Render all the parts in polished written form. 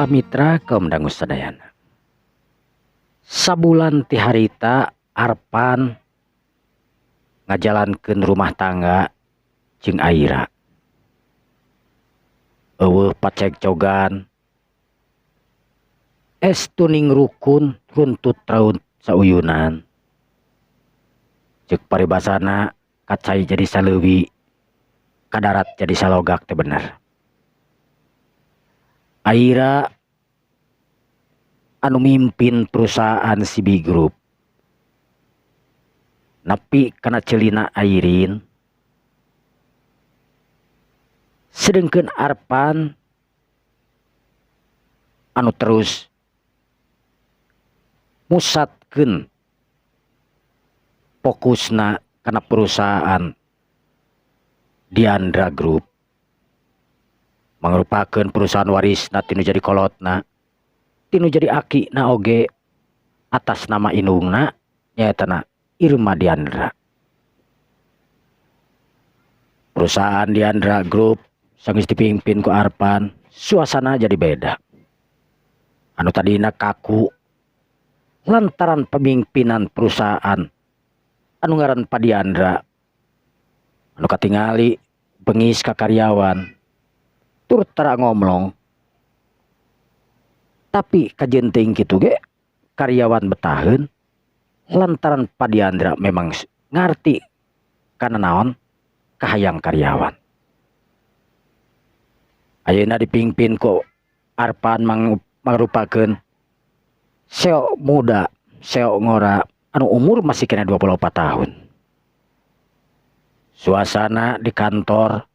Ulah mitra kaum dangu sadayana. Sabulan ti harita Arpan ngajalankeun rumah tangga jeung Aira. Eueuh pacekcogan tuning rukun runtut raun sauyunan. Ceuk paribasana kacai jadi saleuwi, kadarat jadi salogak teh bener. Aira anu mimpin perusahaan CB Group nepi kana ceulina Airin, sedengkeun Arpan anu terus musatkeun fokusna kana perusahaan Diandra Group, mangrupakeun perusahaan warisna tinu jadi kolotna, tinu jadi akina oge atas nama indungna nyaetana Irma Diandra. Perusahaan Diandra Group sanggeus dipimpin ku Arpan, suasana jadi beda. Anu tadina kaku lantaran pemimpinan perusahaan anu ngaran Pa Diandra, anu katingali bengis ka karyawan tur tara ngomong. Tapi kajenting kitu ge karyawan betaheun lantaran Pa Diandra memang ngarti kana naon kahayang karyawan. Ayeuna dipimpin ku Arpan mangrupakeun seo muda, seo ngora anu umur masih kena 24 tahun. Suasana di kantor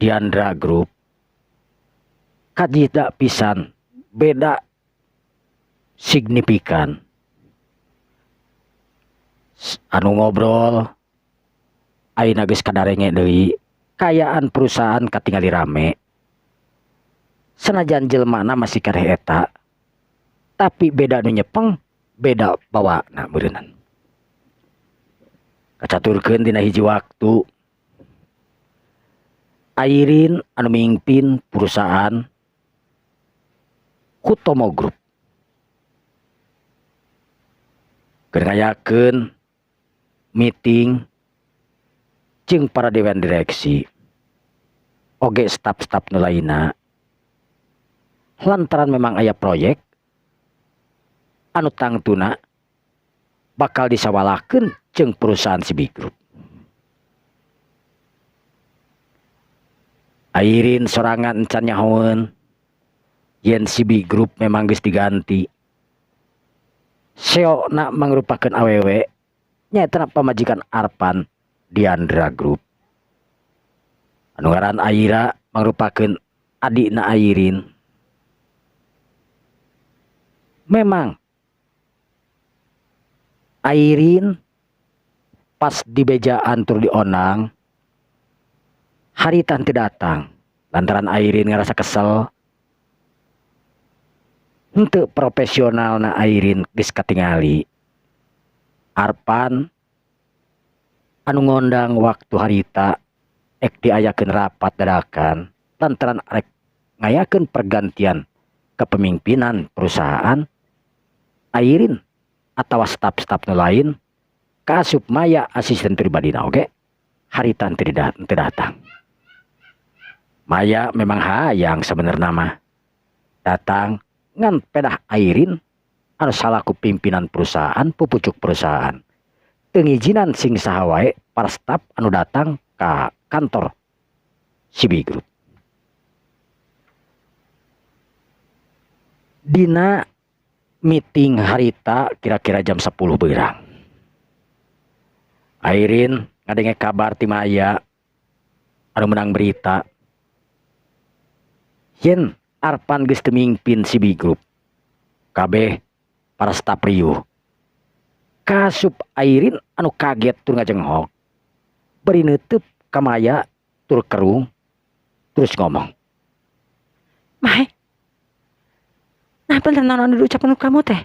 Diandra Group kajida pisan beda signifikan. Anu ngobrol ayeuna geus kadarenge deui, kayaan perusahaan katingali rame. Sanajan jelmana masih kareh eta, tapi beda nu nyepeng, beda bawana beureunan. Kacaturkeun dina hiji waktu Airin anu mimpin perusahaan Hutomo Group keur ngayakeun meeting jeung para dewan direksi oge staf-staf nu lainna, lantaran memang aya proyek anu tangtuna bakal disawalakeun jeung perusahaan CB Group. Airin sorangan encan nyahoeun yen CB Group memang geus diganti. Seona mangrupakeun awewe nyaeta pamajikan Arpan Diandra Group. Anu ngaran Aira mangrupakeun adina Airin. Memang Airin pas di bejaan tur dionang harita teu datang lantaran Airin ngerasa kesel. Henteu profesionalna Airin geus katingali. Arpan anu ngondang waktu harita ek diayakeun rapat dadakan lantaran arek ngayakeun pergantian kepemimpinan perusahaan. Airin atawa staf-staf nu lain kaasup maya asisten pribadina oge harita teu datang. Maya memang hayang sebenarnya mah datang ngan pedah Airin anu salaku pimpinan perusahaan, pupucuk perusahaan teu ngijinan sing saha wae para staf anu datang ka kantor CB Group. Dina meeting harita kira-kira jam 10 beurang, Airin ngadenge kabar ti Maya anu menang berita yen Arpan geus teu mimpin CB Group. Kabeh para staf riuh. Kaasup Airin anu kaget tur ngajenghok, beri neuteub ka Maya tur kerung terus ngomong, "Mae, nah bener naon anu diucapkeun kamu teh?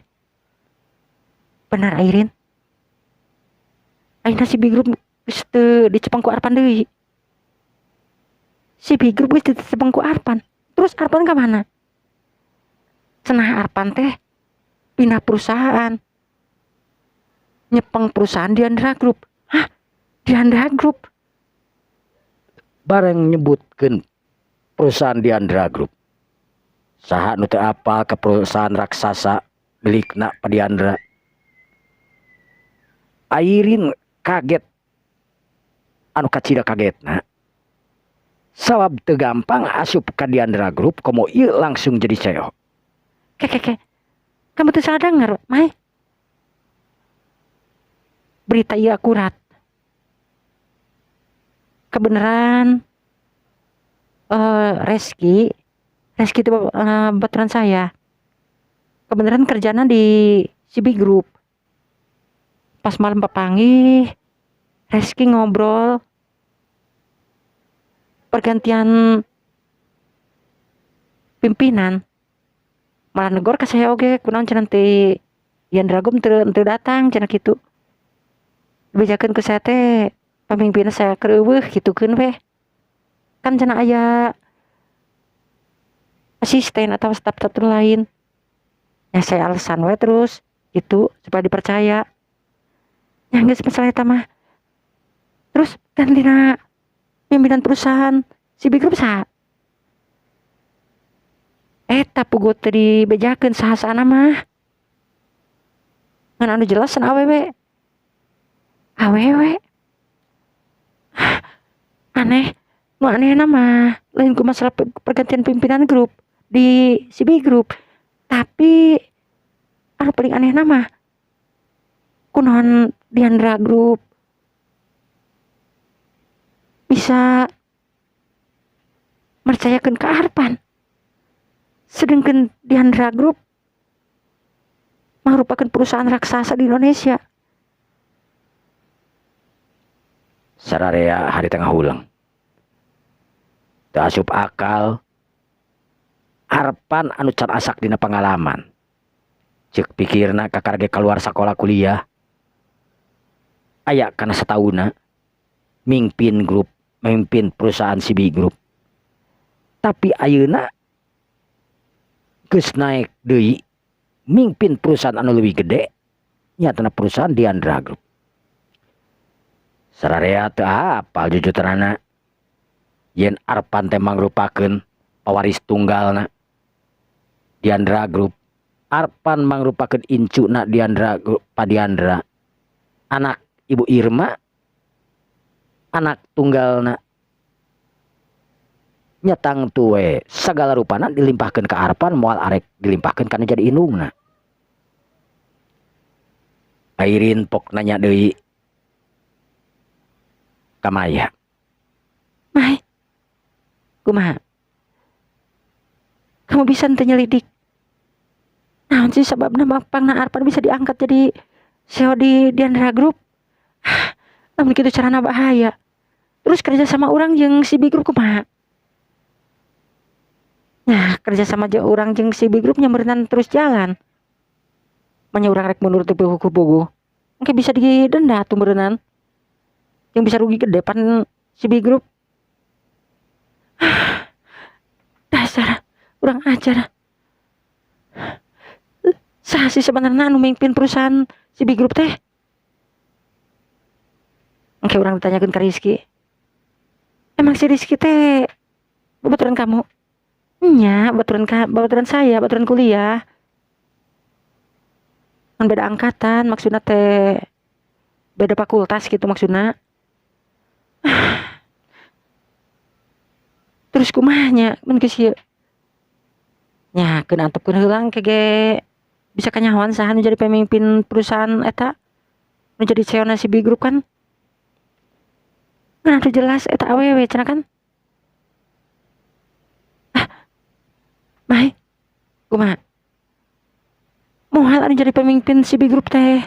Benar Airin? Ayeuna CB Group geus teu dicepeng ku Arpan deui. CB Group geus dicepeng ku Arpan. Terus Arpan ka mana?" Arpan teh pindah perusahaan. Nyepeng perusahaan Diandra Group. Hah? Diandra Group? Bareng nyebutkeun perusahaan Diandra Group. Saha nu teu apal ke perusahaan raksasa milikna Pak Diandra. Airin kaget. Anu kacida kagetna. Sabab teu gampang asup ka Diandra Group komo ieu langsung jadi CEO. Keke. Kamu tuh salah denger, Mai. Berita iya akurat. Kebenaran Reski itu baturan saya. Kebenaran kerjana di CB Group. Pas malam papanggih, Reski ngobrol pergantian pimpinan. Malah negor ka saya oge kunaon cenah teh Diandra Group teu datang cenah kitu. Bejakeun ku saya teh pamimpinna saya keur eueuh kitukeun weh. Kan cenah aya asisten atau staf lain. Ya saya alasan we terus gitu supaya dipercaya. Ya geus masalah eta mah. Terus gantina pimpinan perusahaan CB Group saha? Eta puguh teu dibejakeun saha-sahana mah. Ngan anu jelas awewe. Aneh. Nu anehna mah lain ku masalah pergantian pimpinan grup di CB Group. Tapi anu paling anehna mah kunaon Diandra Group bisa mercayakeun ka Arpan. Sedangkan Diandra Group merupakan perusahaan raksasa di Indonesia. Sararea hari tengah ulang. Teu asup akal. Arpan anu can asak dina pengalaman. Ceuk pikirna kakarge keluar sakola kuliah. Aya kana satauna mimpin perusahaan CB Group. Tapi ayeuna geus naik deui mimpin perusahaan anu leuwih gede nyatana perusahaan Diandra Group. Sararea teu apal jujuranana yen Arpan teh mangrupakeun pawaris tunggalna Diandra Group. Arpan mangrupakeun incuna Diandra Group, Pak Diandra. Anak Ibu Irma, anak tunggalna. Nyatang tuwe sagala rupana dilimpahkeun ka Arpan moal arek dilimpahkeun kana jadi indungna. Airin pok nanya deui ka Maya. Mai, kumaha? Kamu bisa ente nyelidik naon sih sababna mapangna Arpan bisa diangkat jadi CEO di Diandra Group? Namun kitu carana bahaya. Terus kerja sama orang jeung CB Group kumaha? Nah, kerja sama jeung orang jeung CB Group nyameureunana terus jalan. Manya urang rek mundur teu puguh. Engke bisa didenda tumeureunana. Yang bisa rugi gede pan CB Group. Dasar urang ajar. Saha sih sebenarnya anu mimpin perusahaan CB Group teh? Engke urang ditanyakeun ka Rizky. Emang si Rizky teh baturan kamu? Nya, baturan saya, baturan kuliah. Kan beda angkatan, maksudna teh beda fakultas gitu maksudna. Terus kumahnya mun geus ieu? Nya, keun antepkeun heulang kege bisa kanyahoan saha nu jadi pemimpin perusahaan eta? Nu jadi CEO na CB Group kan? Nah, jelas eta awewe cenah kan? Mai, kumaha? Moal anu jadi pemimpin CB Group teh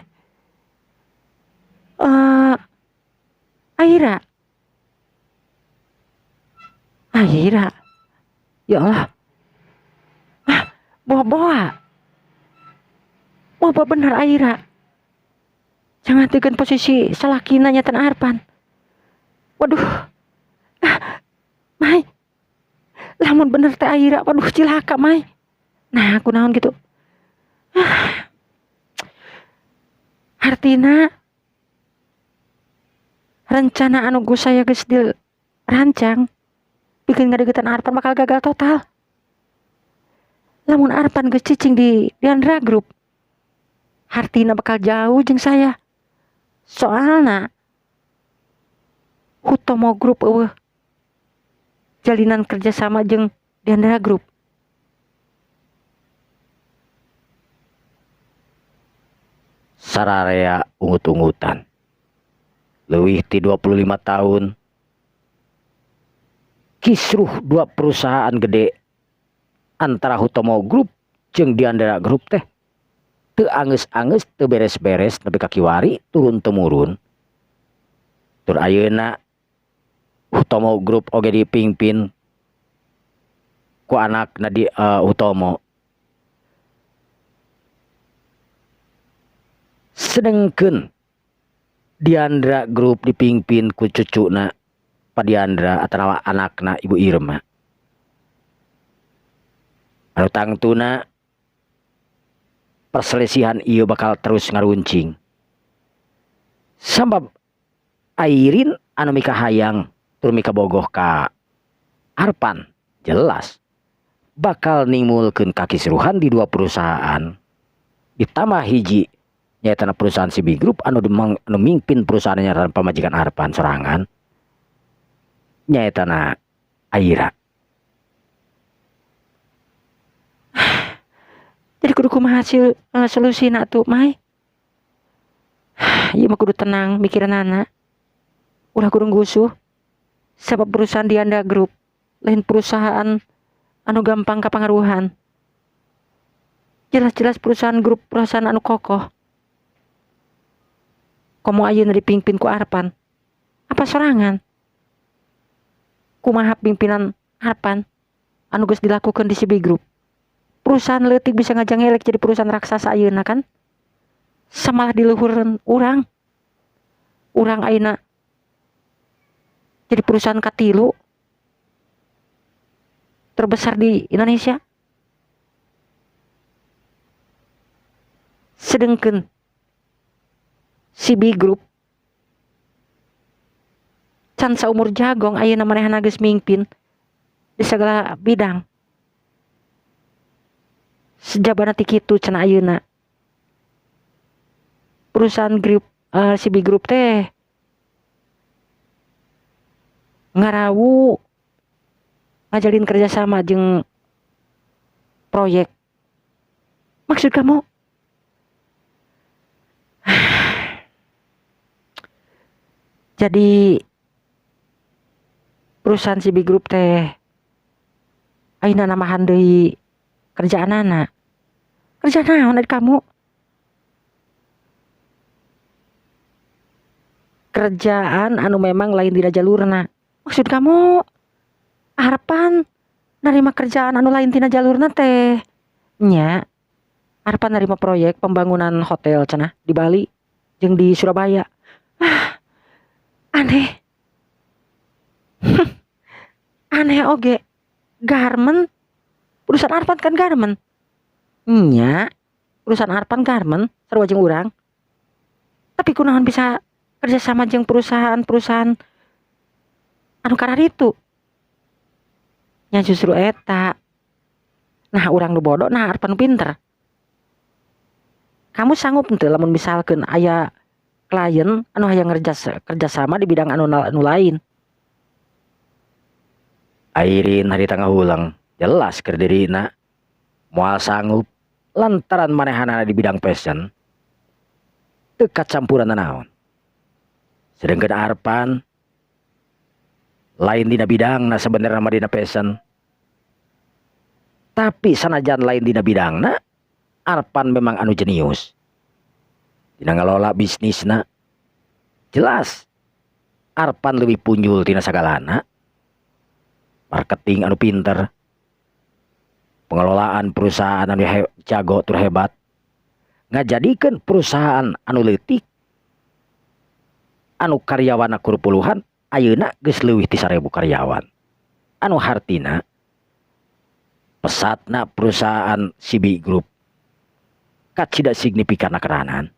Aira. Ya Allah. Boa bener Aira. Jangan tegan posisi salakina nyatan Arpan. Waduh. Mai. Lamun bener teh Aira, waduh cilaka Mai. Nah, kunaon gitu. artina rencana anu gus saya geus dirancang bikin ngadegetan Arpan bakal gagal total. Lamun Arpan geus cicing di Diandra Group, hartina bakal jauh jeung saya. Soalna Hutomo Group eueuh jalinan kerjasama jeung Diandra Group. Sararea ungut-ungutan. Leuwih ti 25 tahun. Kisruh dua perusahaan gede antara Hutomo Group jeung Diandra Group teh teu angeus-angeus teu beres-beres nepi ka kiwari turun temurun. Tur ayeuna Hutomo Group oge dipingpin ku anakna di Hutomo. Sedengkeun Diandra Group dipingpin ku cucuna Pak Diandra atau anakna Ibu Irma. Anu tangtuna perselisihan ieu bakal terus ngaruncing. Sabab Airin anu mika hayang tur mika bogoh ka Arpan jelas bakal nimulkeun kakisruhan di dua perusahaan. Ditambah hiji nyaeta perusahaan CB Group anu mingpin perusahaan nyata pamajikan Arpan sorangan nyaeta Aira. Jadi kudu kumaha hasil solusina tuh Mai. Ieu mah kudu tenang mikiranana. Ulah kudu gusuh. Sebab perusahaan Diandra Group lain perusahaan anu gampang kapangaruhan. Jelas-jelas perusahaan anu kokoh. Komo ayeuna dipingpin ku Arpan. Apa sorangan? Kumaha pimpinan Arpan anu geus dilakukan di CB Group. Perusahaan leutik bisa ngajang elek jadi perusahaan raksasa ayeuna kan? Samalah di luhureun urang. Urang ayeuna jadi perusahaan katilu terbesar di Indonesia. Sedengkeun CB Group can saumur jagong ayeuna manehna geus mingpin di segala bidang. Sejabana ti kitu cenah ayeuna. Perusahaan grup CB Group teh ngarawu ngajalin kerjasama jeung proyek. Maksud kamu jadi perusahaan CB Group teh ayeuna namahan deui kerjaanana. Kerjaan naon dari kamu? Kerjaan anu memang lain dina jalurna. Maksud kamu Arpan narima kerjaan anu lain tina jalurna teh nya Arpan narima proyek pembangunan hotel cenah di Bali jeung di Surabaya. Aneh. Aneh oge. Garmen perusahaan Arpan kan garmen. Nya perusahaan Arpan garmen sarua jeung urang. Tapi kunaon bisa kerja sama jeung perusahaan anu karar itu. Nya justru eta. Nah urang nu bodoh, nah Arpan pinter. Kamu sanggup henteu lamun misalkeun aya klien anu hayang kerja sama di bidang anu lain. Airin hari tengah ulang jelas keur dirina moal sanggup lantaran manehana di bidang fashion teu kacampuran naon. Sedangkan Arpan lain dina bidangna sebenarnya mah dina fashion. Tapi sanajan lain dina bidangna, Arpan memang anu jenius. Dina ngalola bisnisna. Jelas Arpan lebih punjul tina sagalana. Marketing anu pinter. Pengelolaan perusahaan anu jago tur hebat. Ngajadikeun perusahaan anu leutik anu karyawana kur puluhan ayeuna geus leuwih ti 1000 karyawan. Anu hartina pesatna perusahaan CB Group kacida signifikan keranan.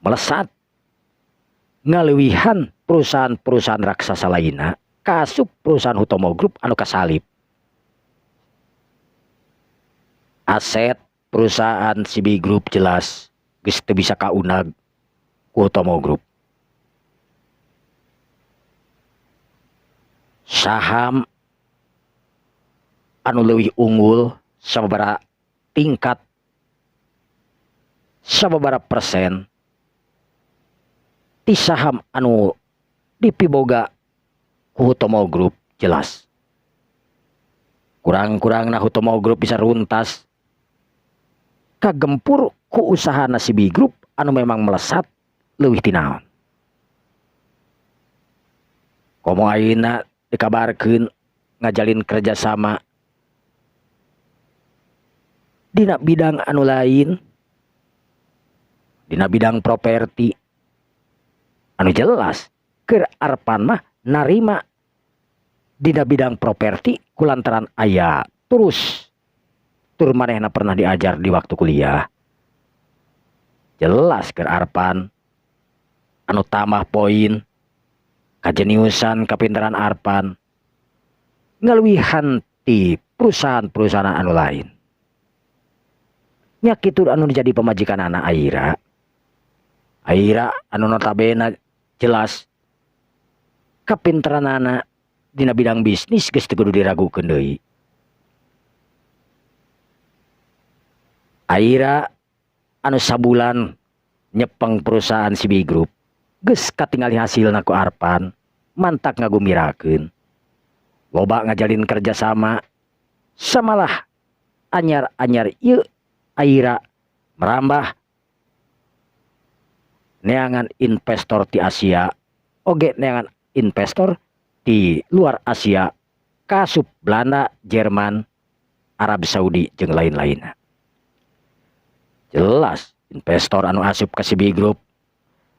melesat ngalewihan perusahaan-perusahaan raksasa lainna kasup perusahaan Hutomo Group anu kasalip. Aset perusahaan CB Group jelas geus teu bisa kaunag ku Hutomo Group. Saham anu leuwih unggul sababaraha tingkat, sababaraha persen ti saham anu dipiboga ku Hutomo Group jelas. Kurang-kurangna Hutomo Group bisa runtas kagempur ku usahana CB Group anu memang melesat leuwih ti naon. Komo ayeuna dikabarkeun ngajalin kerjasama dina bidang anu lain, dina bidang properti anu jelas keur arepan mah narima dina bidang properti kulantaran aya terus tur manehna pernah diajar di waktu kuliah. Jelas keur arepan anu tambah poin kajeniusan kapinteran arepan ngaluwihan ti perusahaan-perusahaan anu lain. Nya kitu anu jadi pamajikanana Aira. Aira anu notabene jelas kapinteranana dina bidang bisnis geus teu kudu diragukeun deui. Aira anu sabulan nyepeng perusahaan CB Group geus katingali hasilna ku arepan mantak ngagumirakeun. Loba ngajalin kerjasama samalah anyar-anyar ieu Aira merambah neangan investor ti Asia oge neangan investor di luar Asia kasup Belanda, Jerman, Arab Saudi jeung lain-lainna. Jelas investor anu asup ka CB Group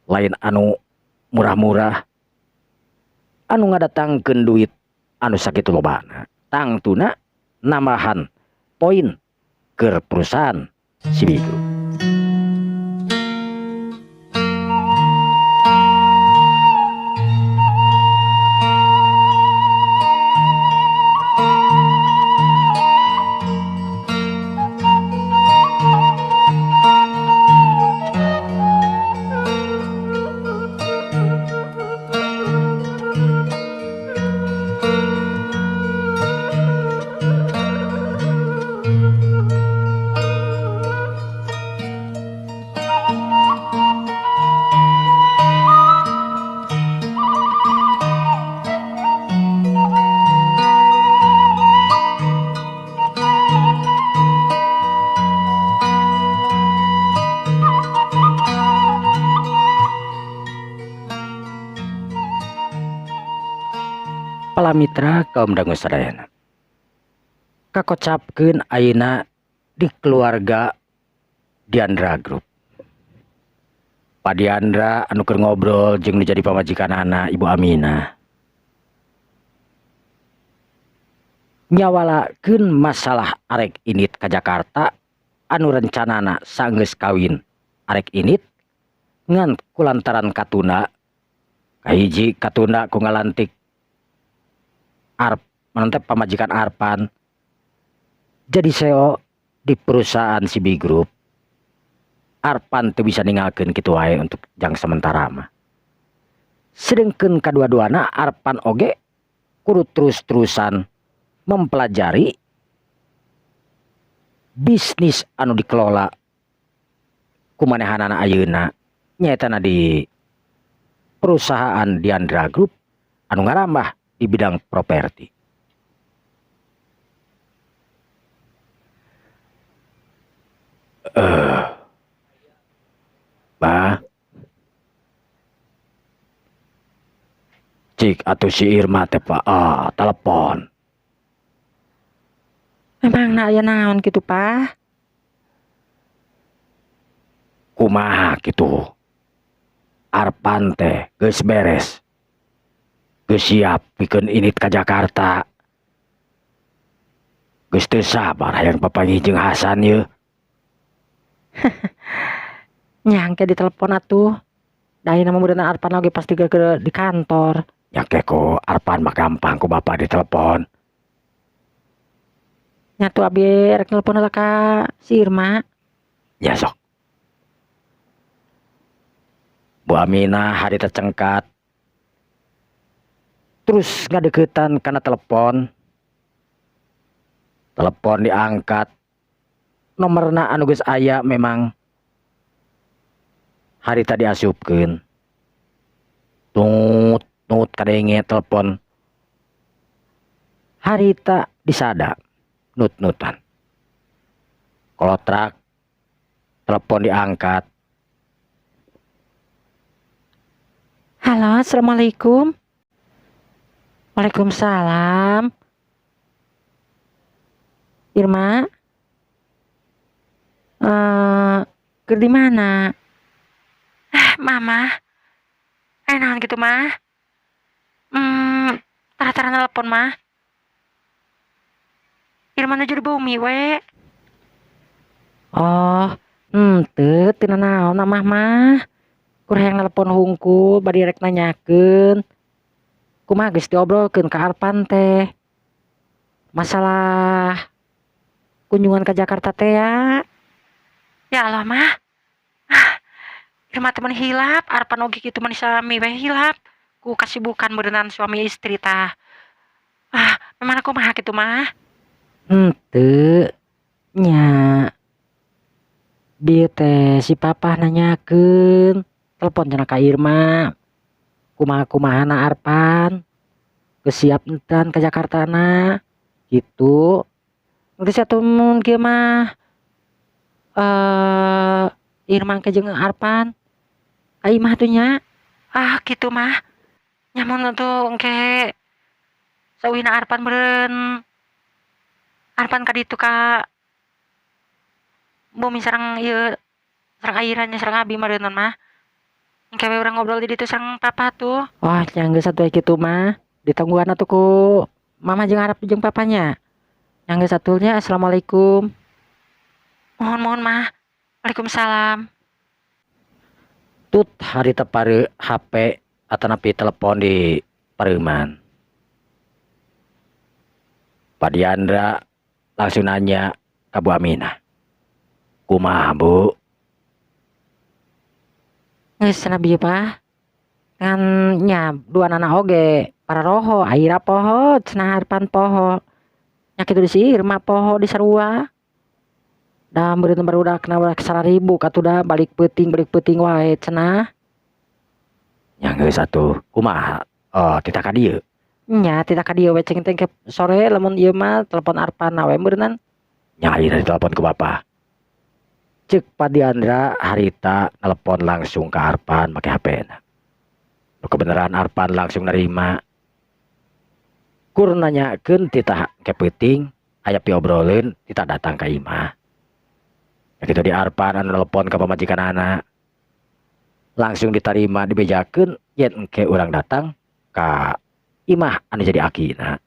lain anu murah-murah anu ngadatangkeun duit anu sakitu lobana, tangtuna nambahan poin keur perusahaan CB Group. Palamitra kaum dangu sadayana kakocapkeun ayeuna di keluarga Diandra Group. Pak Diandra anu keur ngobrol jeung nu jadi pamajikanana Ibu Aminah nyawalakeun masalah arek init ka Jakarta anu rencanana saenggeus kawin arek init ngan kulantaran katuna kahiji katunda ku ngalantik menentep pamajikan Arpan jadi CEO di perusahaan CB Group. Arpan teu bisa ninggalkeun kitu wae untuk jang sementara mah. Sedengkeun kadua-duana Arpan oge kudu terus-terusan mempelajari bisnis anu dikelola kumanehanana ayeuna nyaetana di perusahaan Diandra Group anu ngarambah di bidang properti. Bah, cik atuh si Irma teh Pak, telepon. Memang na aya naon kitu, Pak? Kumaha kitu? Arpan teh geus beres. Geus siap pikeun init ka Jakarta. Geus teu sabar hayang papanggih jeung Hasan ye. Nyangke di telepon atuh. Dahina mah meureunna Arpan oge pasti ke di kantor. Nyangke ko Arpan mah gampang ku bapak ditelepon. Nyatu abi rek nelpon heula ka si Irma. Ya sok. Bu Aminah hari tercengkat. Terus ngadeukeutan kana telepon. Telepon diangkat. Nomerna anu geus aya memang hari tadi asupkeun. Tut kadenge telepon. Harita disada nut-nutan. Kolotrak telepon diangkat. Halo, assalamualaikum. Waalaikumsalam. Irma, keur di mana? Mama, naon gitu mah? Tara-tara nelpon mah. Irma nuju di bumi we. Oh, teu tina naon mah mah. Kur hayang nelpon hungkul bari rek nanyakeun. Kumaha geus diobrolkeun ka Arpan teh. Masalah kunjungan ke Jakarta teh ya. Ya Allah mah. Irma temen hilap, Arpan oge kitu mah sami we hilap. Ku kasibukan berenang suami istri tah. Memang aku mah kitu mah. Henteu. Nya. Bieu teh si papa nanyakeun. Telepon cenah ka Irma. Kumaha-kumahana Arpan. Geus siap entan ke Jakartana. Gitu. Geus atuh mun kieu mah Irma ke jeung Arpan. Ai mah tuh nya. Kitu mah. Nyamun tuh engke seuwihna Arpan beureun. Arpan ka ditu ka bumi sareng ieu sareng airannya sareng abi meureunna mah. Engke we urang ngobrol di ditu sareng papa tuh. Wah, nya geus atuh kitu mah. Ditungguan atuh ku mama jeung Arap jeung papanya. Nya geus atuhnya assalamualaikum. Mohon mah. Waalaikumsalam. Tut hari tepare HP atanapi telepon di pareuman. Pak Diandra langsung nanya ke Bu Aminah. Kumaha Bu? Geus cenah bieu mah. Ngan nya dua anak oge para roho aira poho cenah Arpan poho. Nya kitu di si Irma poho di sarua. Da meureun barudak na 100.000 katuda balik peuting wae cenah. Nya geus atuh. Kumaha? Tita ka dieu. Nya tita ka dieu we ceng teh ke sore lamun ieu mah telepon Arpan we beureunan. Nya ayeuna ditelepon ku Bapak. Cek Pak Diandra harita nelpon langsung ke Arpan make HP-na. Kebenaran Arpan langsung nerima. Kur nanyakeun tita ke peuting aya piobroleun tita datang ka imah. Gitu di Arpan anu nelpon ke pamajikanana. Langsung diterima dibejakeun yen engke urang datang ka imah anu jadi akina.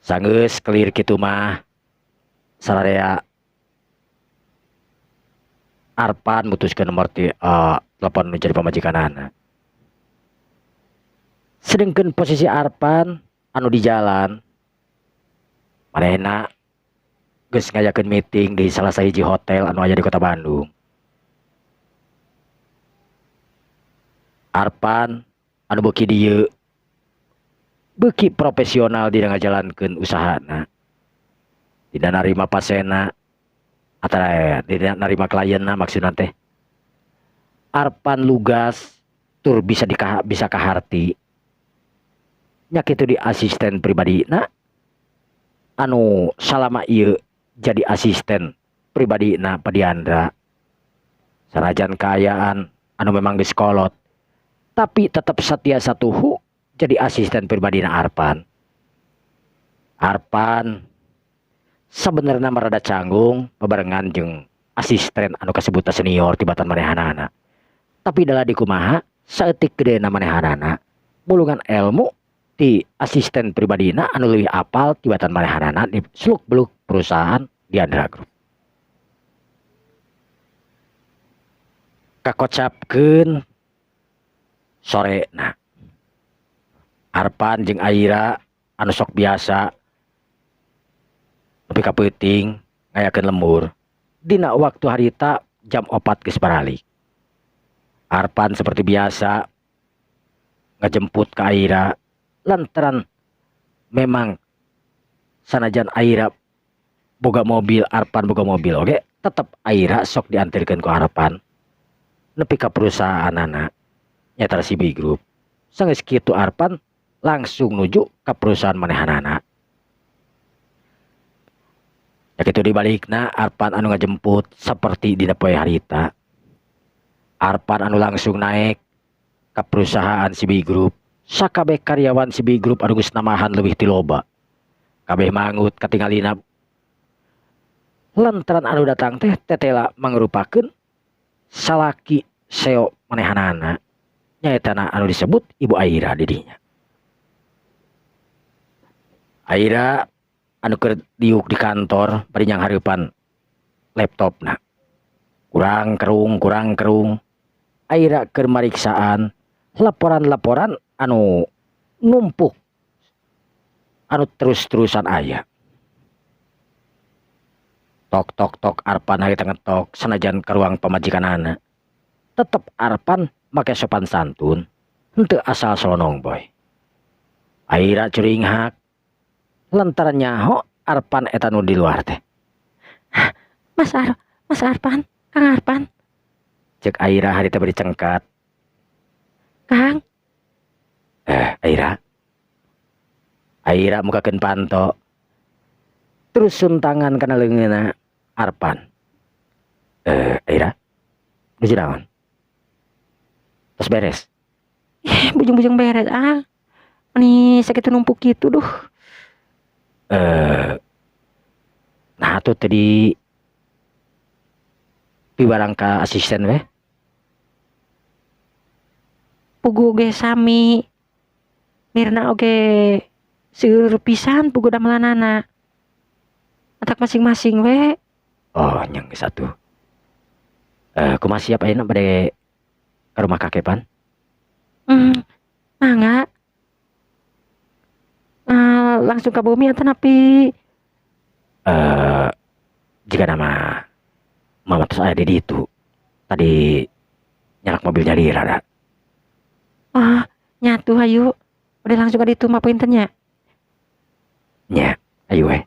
Sanggeus clear kitu mah sararea Arpan mutuskeun nomor telepon anu jadi pamajikanana. Sedengkeun posisi Arpan anu di jalan manehna geus ngajakeun meeting di salah sahiji hotel anu aya di Kota Bandung. Arpan anu beuki dieu beuki profesional dina ngajalankeun usahana. Tidak narima pasena atau tidak narima klienna maksudna teh. Arpan lugas tur bisa kaharti. Nya kitu di asisten pribadina anu salama ieu jadi asisten pribadina Pak Diandra. Sanajan kaayaan anu memang geus kolot tapi tetap setia satuhu jadi asisten pribadina Arpan. Arpan sebenarnya merada canggung bebarengan jeung asisten anu kasebutna senior tibatan manehanana. Tapi dalah dikumaha saeutik gedeuna manehanana mulungan ilmu ti asisten pribadina anu leuwih apal tibatan manehanana di seluk beluk perusahaan Diandra Group. kakocapkeun sore nah Arpan jeung Aira anu sok biasa nepi ka peuting ngayakeun lembur dina waktu harita jam 4 geus baralik. Arpan seperti biasa ngejemput ke Aira lantaran memang sanajan Aira boga mobil, Arpan boga mobil, oke tetep Aira sok diantarkeun ku Arpan nepi ka perusahaan anak nyata si B Group. Sanggeus kitu Arpan langsung nuju ke perusahaan manehanana. Ya kitu dibalikna Arpan anu ngajemput seperti dina poe harita. Arpan anu langsung naik ke perusahaan si B Group. Sakabeh karyawan si B Group anu geus namahan leuwih ti loba. Kabeh mangut katingalina lantaran anu datang teh tetela mangrupakeun salaki seo manehanana nyaetana anu disebut Ibu Aira didinya. Aira anu keur diuk di kantor bari nyang hareupan laptopna. Kurang kerung Aira keur mariksaan laporan-laporan anu numpuk anu terus-terusan aya. Tok Arpan harita ngetok sanajan ka ruang pamajikanana. Tetep Arpan make sopan santun henteu asal selonong boy. Aira curing hak lantaran nyaho Arpan eta nu di luar teh. Mas Arpan, Kang Arpan. Cek Aira harita beri cengkat. Kang. Aira mukakeun panto. Terus suntangan kana leungeunna Arpan. Aira. Nuju naon? Tos beres. Bujung-bujung beres Ini sakit numpuk gitu duh. Nah tuh tadi pibarang ka asisten weh. Pugu ge sami. Mirna oge seueur pisan pugu damelanana. Atak masing-masing we. Oh nyang satu. Kumaha siap ayeuna bade ka rumah kakepan? Mangga. Langsung ke bumi atau napi? Jika nama mama terus ada di itu tadi nyalak mobil jadi rada. Nyatu ayo. Udah langsung ke ditu mah pointennya. Nya, ayo we.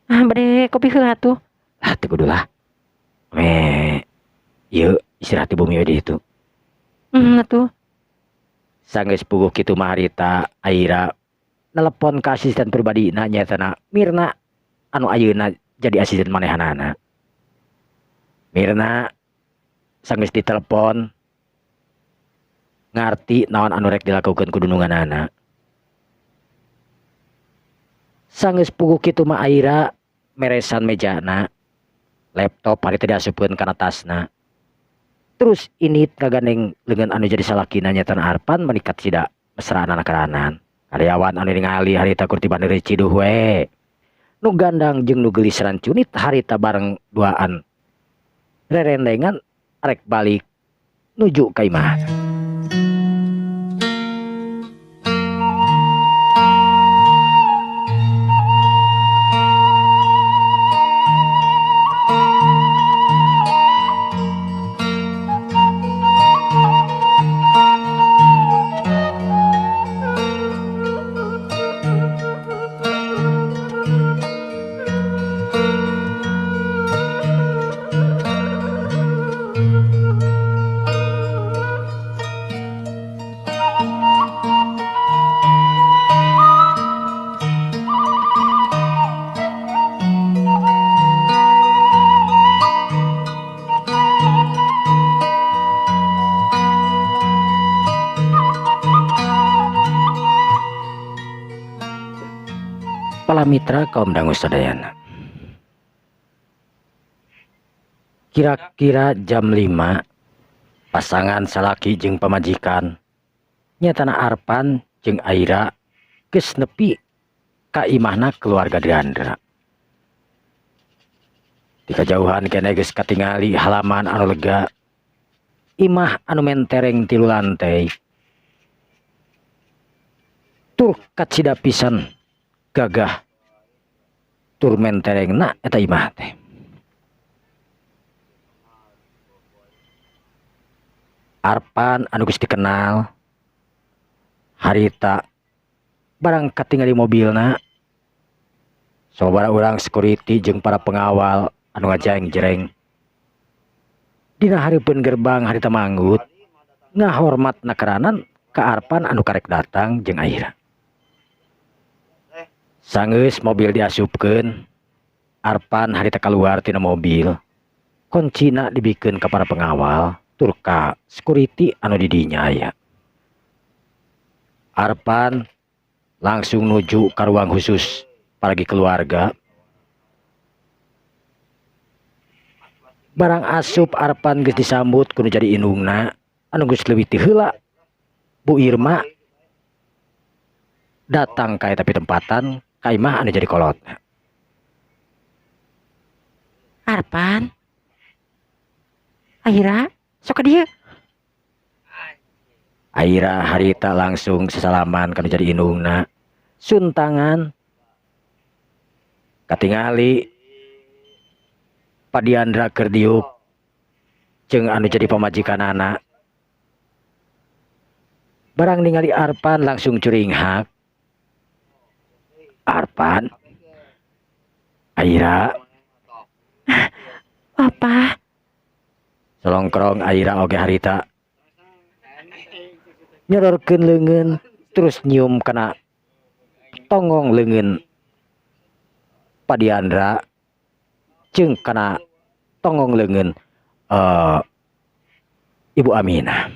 Bade kopi heula tuh. Lah teu kudu lah. Ieu istirahat di bumi we di itu. Atuh. Sanggeus puguh kitu mah harita Aira nelepon ke asisten pribadi nyatana Mirna anu ayeuna jadi asisten manehanana. Mirna sanggeus ditelepon ngarti naon anu rek dilakukeun kudu nunganana. Sanggeus puguh kitu mah Aira meresan mejana, laptop harita diasupkeun kana tasna. Terus ini kagandeng leungeun anu jadi salakina nyatana Arpan menikat sida mesraan anak-aranan. Karyawan anu ningali harita kur ti Bandar Ciduh we. Nu gandang jeung nu geulis rancunit harita bareng duaan. Rerendengan arek balik nuju ka imah. Para mitra kaum dangu sadayana. Kira-kira jam 5 pasangan salaki jeung pamajikan nyatana Arpan jeung Aira geus nepi ka imahna keluarga Deandra. Di kajauhan kene geus katingali halaman anu lega. imah anu mentereng tilu lantai tur kacida pisan gagah tur menterengna eta imah teh. Arpan anu geus dikenal harita barang katingali mobilna sababaraha urang security jeung para pengawal anu ngajeng-jereng dina hareupeun gerbang harita manggut ngahormat nakaranan ka Arpan anu karek datang jeung Aira. Sanggeus mobil diasupkeun Arpan harita kaluar tina mobil kuncina dibikeun ka para pengawal tur ka security anu di dinya aya. Arpan langsung nuju ka ruang khusus paragi keluarga. Barang asup Arpan geus disambut kudu jadi indungna anu geus leuwih ti heula Bu Irma datang ka eta pitempatan ka imah anu jadi kolot. Arpan, Aira, sok ka dieu. Aira harita langsung sesalaman kana jadi indungna suntangan katingali Padiandra keur diuk jeung anu jadi pamajikanana. Barang ningali Arpan langsung curing hak. Arpan, Aira, Papa, selongkrong Aira oge harita nyororkeun leungeun terus nyium kana tonggong leungeun Padiandra jeung kana tonggong leungeun Ibu Aminah.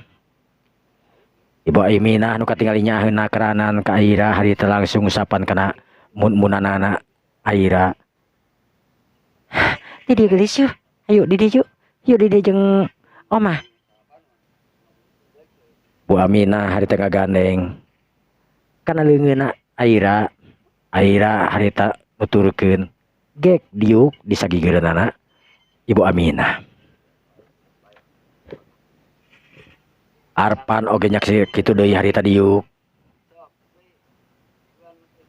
Ibu Aminah anu katingali nyaheuna keranan ka Aira harita langsung usapan kana mun-munanana Aira. di dieu geulis yuk. Ayo di dieu yuk. Yuk di dieu jeung Omah. Bu Aminah harita ngagandeng kana leungeunna Aira. Aira harita nuturkeun gek diuk di sagigeunana Ibu Aminah. Arpan oge nyaksi kitu deui harita diuk.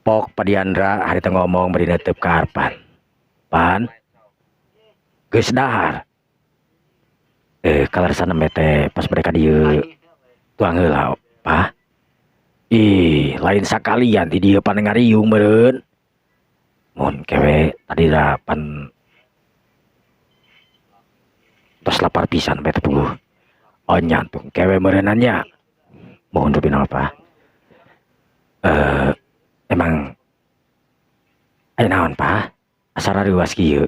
Pok Padiandra harita ngomong bari neuteup ka Arpan. Pan, geus dahar. Kalarsana teh pas mereka dieu tuang heula, Pak. Ih, lain sakalian ti dieu pan ngariung meureun. Mun kewe tadi pan tos lapar pisan beta puguh. Oh nyantung kewe mereunannya. Mohon rupina apa? Emang aya naon, Pak? Asara reuas kieu.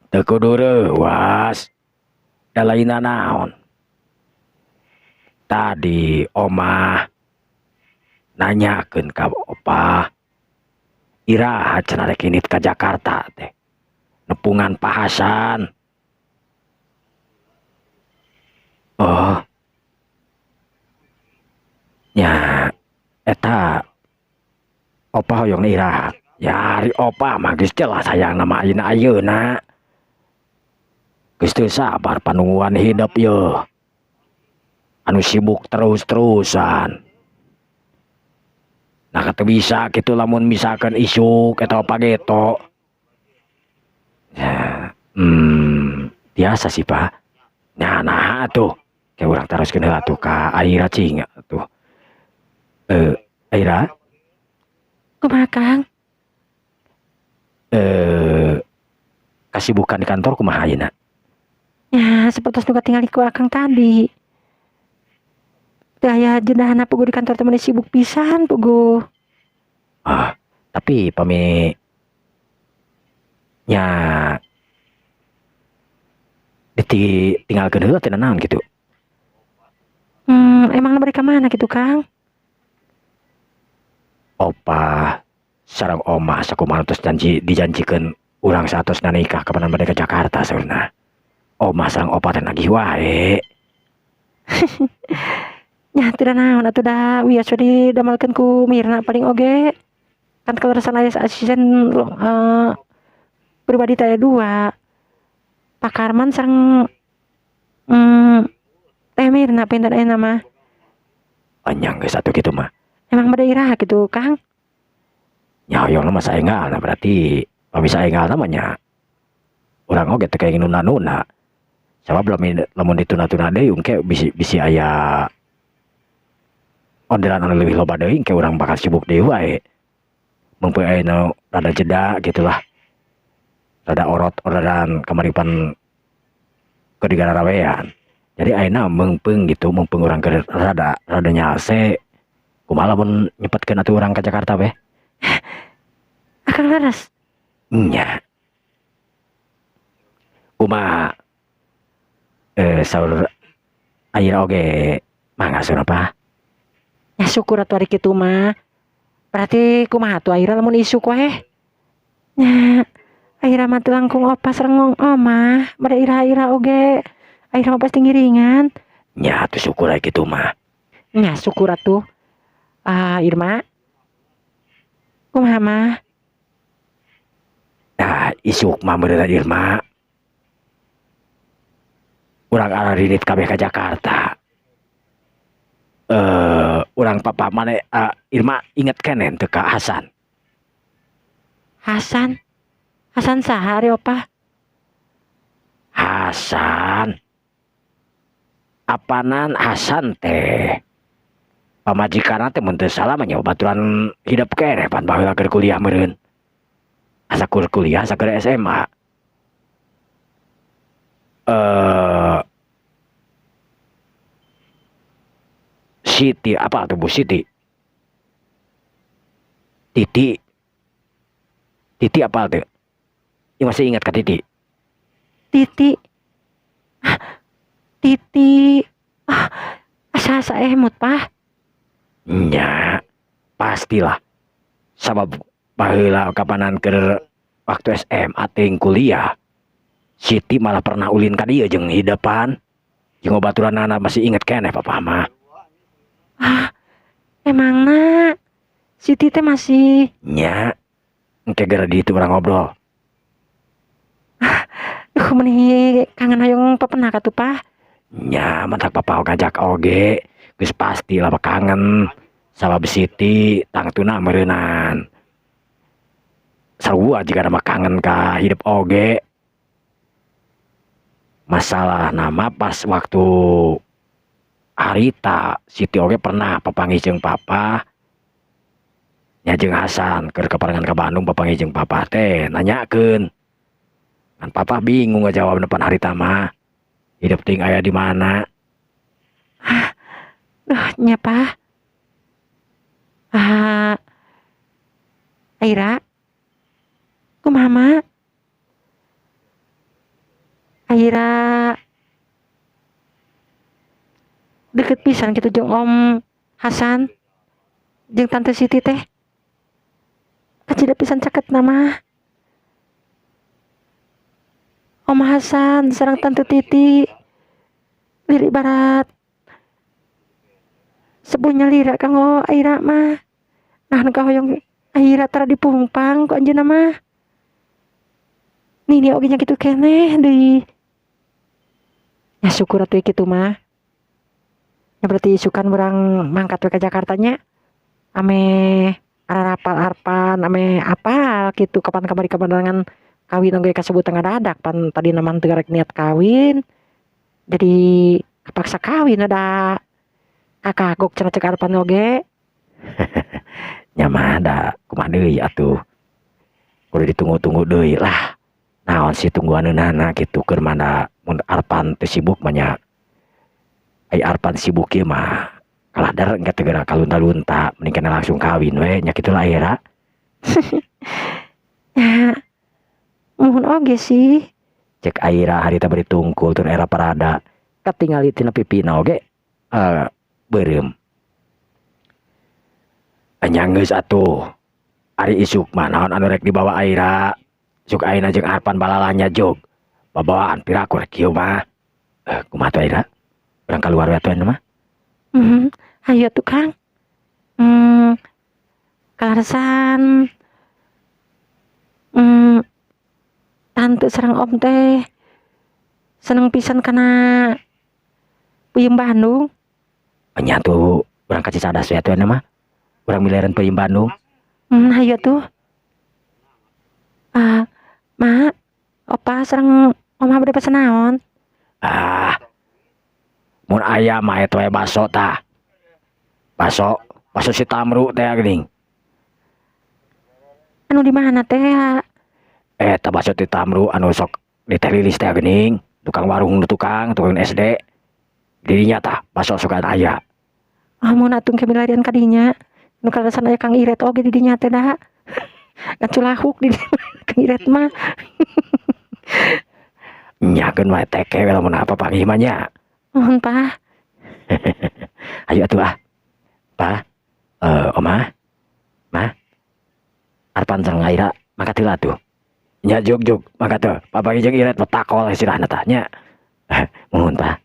Teu kudu reuas. Da lainna naon? Tadi Omah nanyakeun ka Opa. Iraha cenah rek init ka Jakarta teh. Nepungan Pak Hasan. Oh. Nya eta Opa hoyong iraha. Ya hari Opa mah geus jelas hayang nama ayeuna. Geus teu sabar panungguan hidup yeuh. Anu sibuk terus-terusan. Nah kata bisa gitu lamun misalkan isuk eta Opa geto. Ya, biasa sih Pak. Nah tuh kayak urang taroskeun heula tuh ka Aira cing tuh. Aira? Kumaha Kang? Kasibukan di kantor kumaha ayeuna? Ya, seperti nu tinggal ku Akang tadi. Daya jendahana pugu di kantor temen sibuk pisan pugu. Tapi pami nya ditinggalkeun heula teh naon gitu. Emang mereka mana gitu Kang? Opa sareng Omah sakumaha tos dijanjikeun urang saatosna nikah kapan mereka Jakarta saurna. Omah sareng Opa teh nagih wae. Nya teu naon atuh da wios we didamelkeun ku Mirna paling oge. Kan kaleresan aya asisten pribadi teh 2. Pak Karman sareng Teh Mirna pinter mah. Anyang geus atuh kitu mah. Emang beda iraha gitu, Kang? Nya hoyong mah saengalna berarti pami saengalna mah nya urang oge teu kayak nuna-nuna. Sabab lamun dituna-tuna deui engke bisi aya orderan anu leuwih loba deui engke urang bakal sibuk deui wae. Mengpe aya nu rada jeda gitulah. Rada orot orderan kamaripan keur digarawean. Jadi ayeuna meungpeung gitu, meungpeung urang keur rada nyase. Kumaha lamun nyepetkeun atuh urang ka Jakarta beh? Akang laras. Nya. Kumaha saur ayeuna oge mangasun apa? Ya syukur atuh ari kitu mah. Berarti kumaha tuh ayeuna lamun isuk wae? Nya, ayeuna mah teu langkung opas rengong omah, bade iraha-iraha oge. Ayeuna mah pasti ngiringan. Nya atuh syukur aya kitu mah. Nya syukur atuh. Irma. Kumaha mah? Nah, isuk mah beuneuran Irma. Urang ararinit kabeh ka Jakarta. Urang papa mane Irma inget kene teu ka Hasan. Hasan? Hasan saha ari opah? Hasan. Apanan Hasan teh? Pamajikanna teh mun teu salah mah nya baturan hidup keneh pan baheula keur kuliah meureun. Asa kuliah asa keur SMA. Siti apa tuh Bu Siti? Titi apa tuh? Ya masih ingat ka Titi? Titi. Titi. Asa-asa emut, Pah. Nya, pastilah. Sabab baheula kapanan keur waktu SMA teuing kuliah. Siti malah pernah ulin ka dieu jeung hidepan. Jeung baturanana masih inget keneh papa mah. Emangna Siti teh masih. Nya, engke gara di itu orang ngobrol. Duh, menih kangen hayong papenah ka tuh, Pah. Nya, mantak papa ngajak oge. Geus pasti lah kangen. Sabab Siti tangtuna meureunan. Sarua jika nama kangen ka hidup oge. Masalah nama pas waktu harita Siti oge pernah papanggih jeung papa. Nya jeung Hasan keur kaparengan ka Bandung papanggih jeung papa teh nanyakeun. Kan papa bingung ngajawab depan harita mah. Hidup ting aya di mana? Duh, nya, Pah. Aira. Kumaha mah? Aira deket pisan gitu jeung Om Hasan jeung Tante Siti teh. Kacida pisan caket nama. Om Hasan sareng Tante Titi lirik barat sebunya lira kanggo Aira mah. Nah nu kahoyong Aira tara dipungpang ku anjeunna mah. Nini oge nya kitu keneh deui. Ya syukur atuh kitu mah. Ya berarti isukan urang mangkat we ka Jakarta nya. Ame arapal-arpan ame apal kitu kapan kamari kapandangan kawin oge kasebut ngadadak pan tadi naman teu rek niat kawin. Jadi kapaksa kawin ada kakagok cenah cek arepan oge. Nya mah da kumaha deui atuh. Kudu ditunggu-tunggu deui lah. Naon sih tungguaneunana kitu keur mana mun arepan teu sibuk mah nya. Ai arepan sibuk ieu mah kaladar engke teu geura kalunta-lunta mending kana langsung kawin we nya kitu lah Aira. Ya. Muhun oge sih. Cek Aira harita bari tungkul tur era parada katingali tina pipina oge beureum. Anya geus atuh. Ari isuk mah naon anu rek dibawa Aira? Suk ayeuna jeung Arpan balalanya jog. Babawaan piraku rek kieu mah. Kumaha tuh Aira? Urang kaluar we atuh mah. Hayu tuh Kang. Kalaresan. Tante sareng Om teh seneng pisan kana Puyem Bandung. Nya tuh urang ka Cicadas ya tuh mah. Urang mileran Puyem Bandung. Hayu tuh. Ma, opa sareng omah bade pesen naon? Ah, mun aya mah eta we baso tah. Baso si Tamru teh geuning. Anu di mana teh ya? Eta baso ti Tamru anu sok di teh lilis teh geuning. Tukang warung tukang SD. Dirinya tah baso sok aya. Mun atuh ke milarian kadinya. Nu kalasan aya Kang Iret oge di dinya teh da. Ngaculahuk di Kang Iret mah. Nyakeun wae teke lamun apa panggih mah nya. Nuhun, Pak. Ayo atuh ah. Pa, Oma, Ma, arpan sareng Aira maka teu atuh. Nya jug maka teu. Papagi jeung Iret petakol sirahna tah nya. Muhun Pa.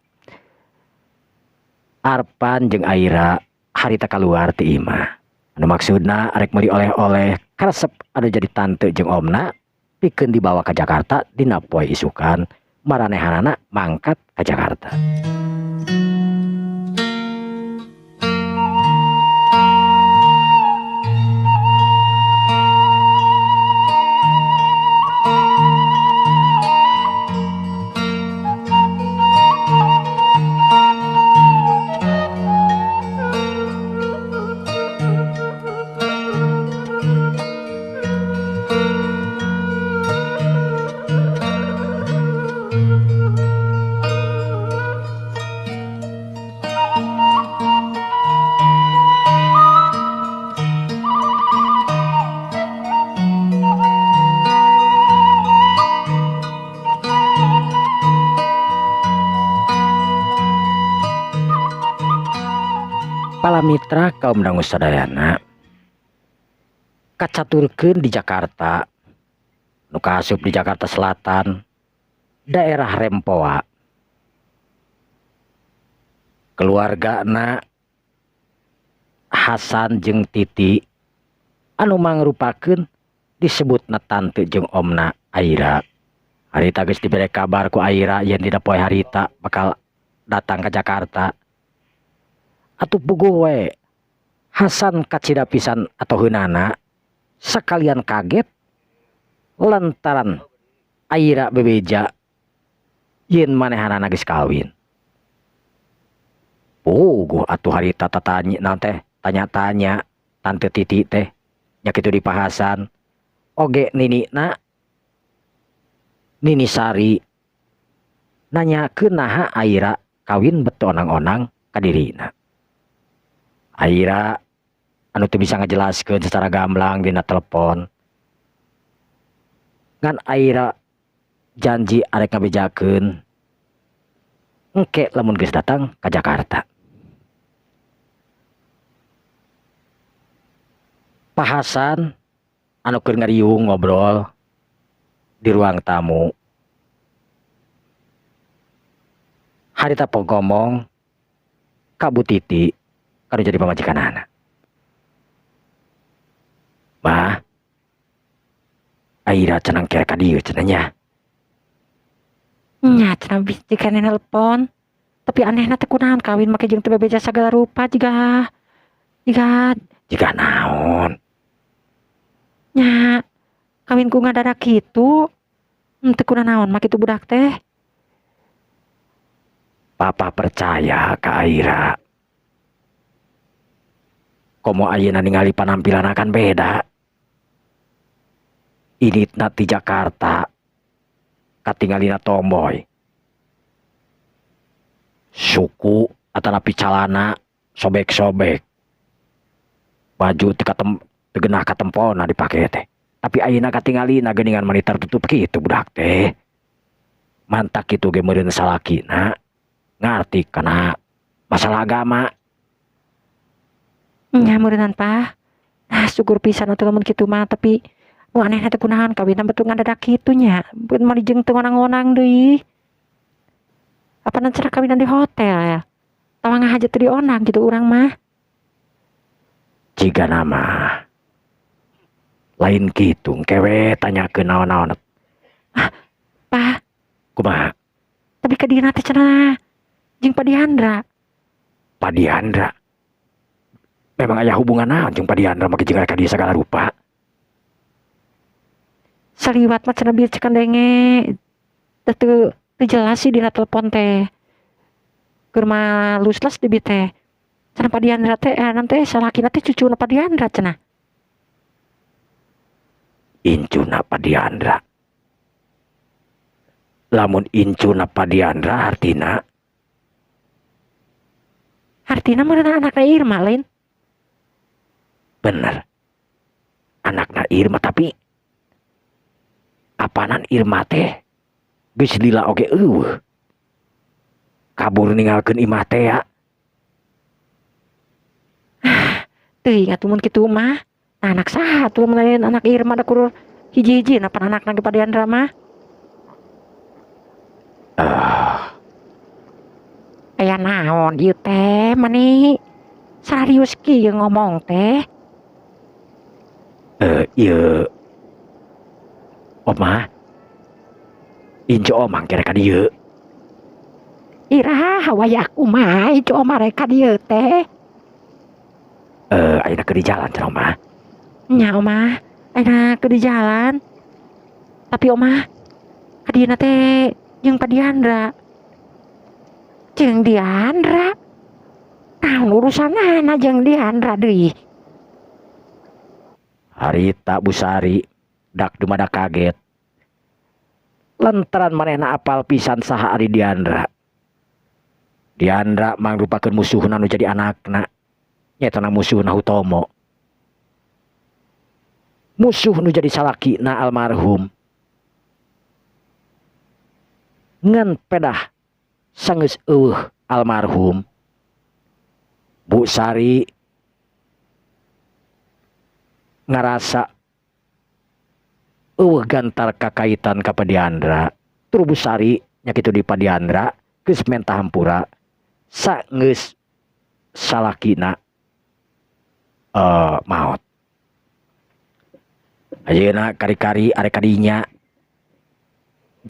Arpan jeung Aira harita kaluar ti imah. Anu maksudna arek meuli oleh-oleh karesep anu jadi tante jeung omna pikeun dibawa ka Jakarta dina poe isukan maranehanana mangkat ka Jakarta. Palamitra kaum dangu sadayana kacaturkeun di Jakarta nu kaasup di Jakarta Selatan daerah Rempoa keluargana Hasan jeung Titi anu mangrupakeun disebutna tante jeung omna Aira. Harita geus dibere kabar ku Aira yen dina poe harita bakal datang ke Jakarta. Atuh puguh we Hasan kacida pisan atau heunana sekalian kaget lantaran Aira bebeja yen manehanana geus kawin. Puguh atuh harita tanya-tanya tante Titi teh nya kitu di Hasan oge ninina Nini Sari nanyakeun naha Aira kawin beutu onang-onang ka dirina. Aira anu teu bisa ngajelaskeun secara gamblang dina telepon. Ngan Aira janji arek ngabejakeun engke lamun geus datang ka Jakarta. Pak Hasan anu keur ngariung ngobrol di ruang tamu. Harita ngomong ka Bu Titi kanu jadi pamajikanana. Ma, Aira cenah kere ka dieu cenah nya. Nya cenah jika nelpon. Tapi anehna teh kunaon kawin make jeung teu bebeja sagala rupa jiga naon? Nya kawin ku ngadadak kitu. Teu kunaon make tu budak teh. Papa percaya ka Aira. Komo ayeuna ningali penampilan akan beda. Initna ti Jakarta katinggalina tomboy. Suku atanapi calana sobek-sobek. Baju teu genah katempona dipake teh. Tapi ayeuna katinggalina geuningan mani tertutup kitu budak teh. Mantak kitu ge meureun salakina ngarti kana masalah agama. Nya meureunnan Pa. Syukur pisan atuh lamun kitu mah tapi nu anehna teh kunaon kawinan beutu ngadadak kitu nya. Beun mah dijeng teu ngonang-ngonang deui. Apana cenah kawinan di hotel ya. Tawang ngahajat teu dionang gitu urang mah. Jiga nama lain kitu kewe tanyakeun naon-naon. Pa, Kumaha? tapi ka dina teh cenah jeung Padiandra. Padiandra. Memang aya hubungan naon jeung Padiandra make jeung reka dieu sagala rupa. Saliwat mah cenah bieu cekandenge. Teu jelas sih dina telepon teh. Keur malus-las deui teh. Cenah Padiandra teh nanti salakina teh cucuna Padiandra cenah. Incuna Padiandra. Lamun incuna Padiandra artina meureun anakna Irma lain. bener. Anakna Irma tapi apanan Irma teh geus lila oge eueuh. Kabur ninggalkeun imah teh ya. Teuing atuh mun kitu mah. Anak saha atuh lain anak Irma da kur hiji-hiji na pan anakna ge Padiandra mah. Aya naon ieu teh mani serius kieu ngomong teh. Ieu Oma Inco omang kira ka dieu. Iraha wayak kumaha ieu omah reka dieu teh. Ayeuna keur di jalan cenah Oma. Nya omah ayeuna keur di jalan. Tapi omah kadieuna teh jeung Padiandra. Jeung Diandra. Naon urusanana jeung Diandra deui. Harita Busari dak dumada kaget. Lantaran manehna apal pisan saha ari Diandra. Diandra mangrupakeun musuhna nu jadi anakna. Nyetana musuhna Hutomo. Musuh nu jadi salakina almarhum. Ngan pedah sangeus eueuh almarhum. Bu Sari ngarasa eueuh gantar kakaitan ka Padiandra. Tur Bu Sari nya kitu di Padiandra geus mentah hampura saeus salakina maot. Ayeuna kari-kari are kadinya